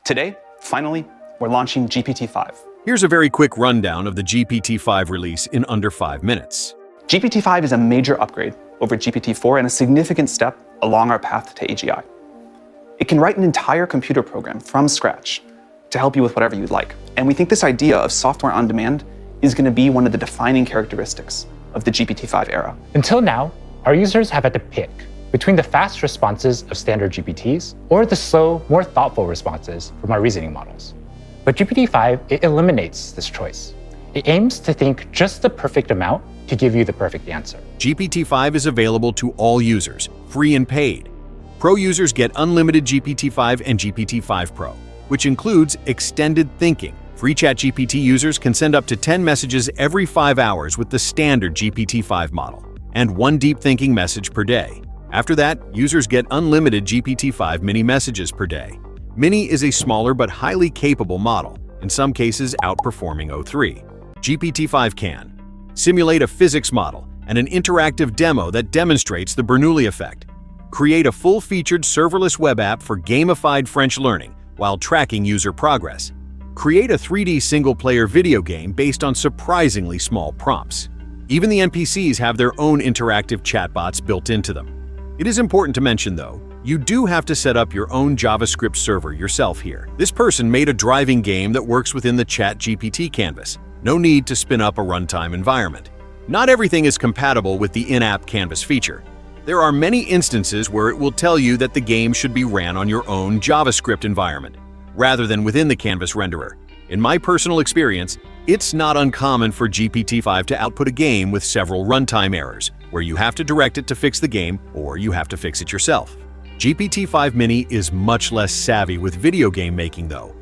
Today, finally, we're launching GPT-5. Here's a very quick rundown of the GPT-5 release in under 5 minutes. GPT-5 is a major upgrade over GPT-4 and a significant step along our path to AGI. It can write an entire computer program from scratch to help you with whatever you'd like. And we think this idea of software on demand is going to be one of the defining characteristics of the GPT-5 era. Until now, our users have had to pick between the fast responses of standard GPTs or the slow, more thoughtful responses from our reasoning models. But GPT-5, it eliminates this choice. It aims to think just the perfect amount to give you the perfect answer. GPT-5 is available to all users, free and paid. Pro users get unlimited GPT-5 and GPT-5 Pro, which includes extended thinking. Free ChatGPT users can send up to 10 messages every 5 hours with the standard GPT-5 model, and 1 deep thinking message per day. After that, users get unlimited GPT-5 Mini messages per day. Mini is a smaller but highly capable model, in some cases outperforming o3. GPT-5 can simulate a physics model and an interactive demo that demonstrates the Bernoulli effect. Create a full-featured serverless web app for gamified French learning while tracking user progress. Create a 3D single-player video game based on surprisingly small prompts. Even the NPCs have their own interactive chatbots built into them. It is important to mention, though, you do have to set up your own JavaScript server yourself here. This person made a driving game that works within the GPT Canvas. No need to spin up a runtime environment. Not everything is compatible with the in-app Canvas feature. There are many instances where it will tell you that the game should be ran on your own JavaScript environment, rather than within the Canvas renderer. In my personal experience, it's not uncommon for GPT-5 to output a game with several runtime errors, where you have to direct it to fix the game or you have to fix it yourself. GPT-5 Mini is much less savvy with video game making, though.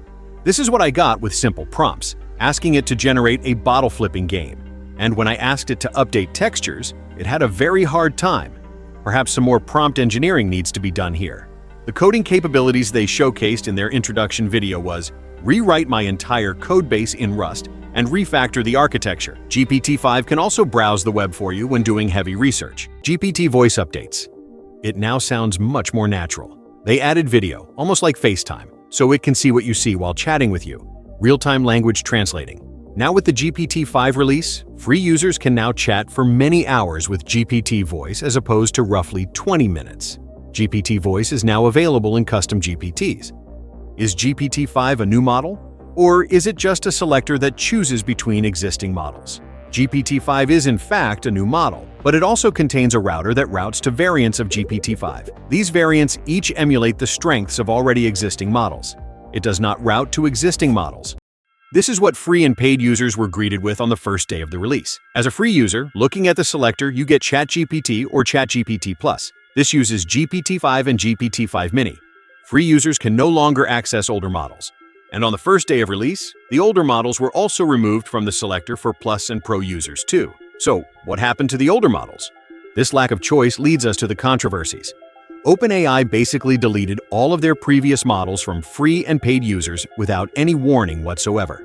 This is what I got with simple prompts, asking it to generate a bottle-flipping game. And when I asked it to update textures, it had a very hard time. Perhaps some more prompt engineering needs to be done here. The coding capabilities they showcased in their introduction video was rewrite my entire codebase in Rust and refactor the architecture. GPT-5 can also browse the web for you when doing heavy research. GPT Voice updates. It now sounds much more natural. They added video, almost like FaceTime, so it can see what you see while chatting with you. Real-time language translating. Now with the GPT-5 release, free users can now chat for many hours with GPT Voice as opposed to roughly 20 minutes. GPT Voice is now available in custom GPTs. Is GPT-5 a new model? Or is it just a selector that chooses between existing models? GPT-5 is in fact a new model, but it also contains a router that routes to variants of GPT-5. These variants each emulate the strengths of already existing models. It does not route to existing models. This is what free and paid users were greeted with on the first day of the release. As a free user, looking at the selector, you get ChatGPT or ChatGPT+. This uses GPT-5 and GPT-5 Mini. Free users can no longer access older models. And on the first day of release, the older models were also removed from the selector for Plus and Pro users too. So, what happened to the older models? This lack of choice leads us to the controversies. OpenAI basically deleted all of their previous models from free and paid users without any warning whatsoever.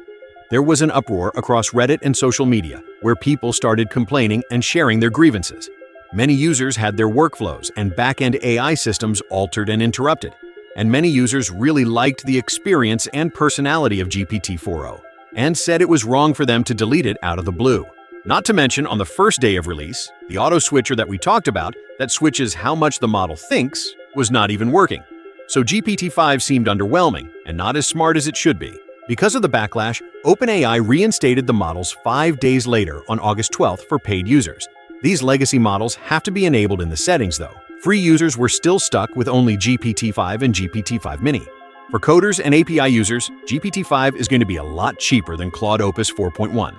There was an uproar across Reddit and social media, where people started complaining and sharing their grievances. Many users had their workflows and back-end AI systems altered and interrupted. And many users really liked the experience and personality of GPT-4o, and said it was wrong for them to delete it out of the blue. Not to mention, on the first day of release, the auto switcher that we talked about that switches how much the model thinks was not even working. So GPT-5 seemed underwhelming and not as smart as it should be. Because of the backlash, OpenAI reinstated the models 5 days later on August 12th for paid users. These legacy models have to be enabled in the settings, though. Free users were still stuck with only GPT-5 and GPT-5 Mini. For coders and API users, GPT-5 is going to be a lot cheaper than Claude Opus 4.1.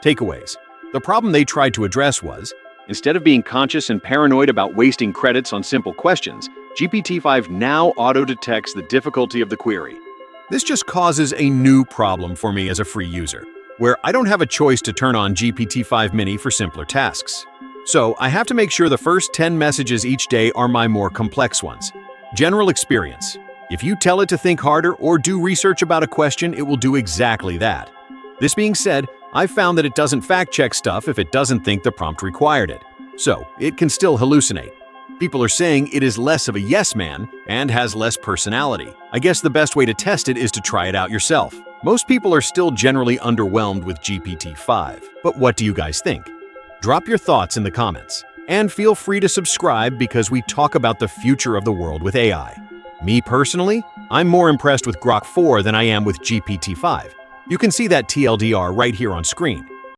Takeaways. The problem they tried to address was, instead of being conscious and paranoid about wasting credits on simple questions, GPT-5 now auto-detects the difficulty of the query. This just causes a new problem for me as a free user, where I don't have a choice to turn on GPT-5 Mini for simpler tasks. So I have to make sure the first 10 messages each day are my more complex ones. General experience. If you tell it to think harder or do research about a question, it will do exactly that. This being said, I've found that it doesn't fact-check stuff if it doesn't think the prompt required it. So it can still hallucinate. People are saying it is less of a yes man and has less personality. I guess the best way to test it is to try it out yourself. Most people are still generally underwhelmed with GPT-5, but what do you guys think? Drop your thoughts in the comments. And feel free to subscribe because we talk about the future of the world with AI. Me personally, I'm more impressed with Grok 4 than I am with GPT-5. You can see that TLDR right here on screen.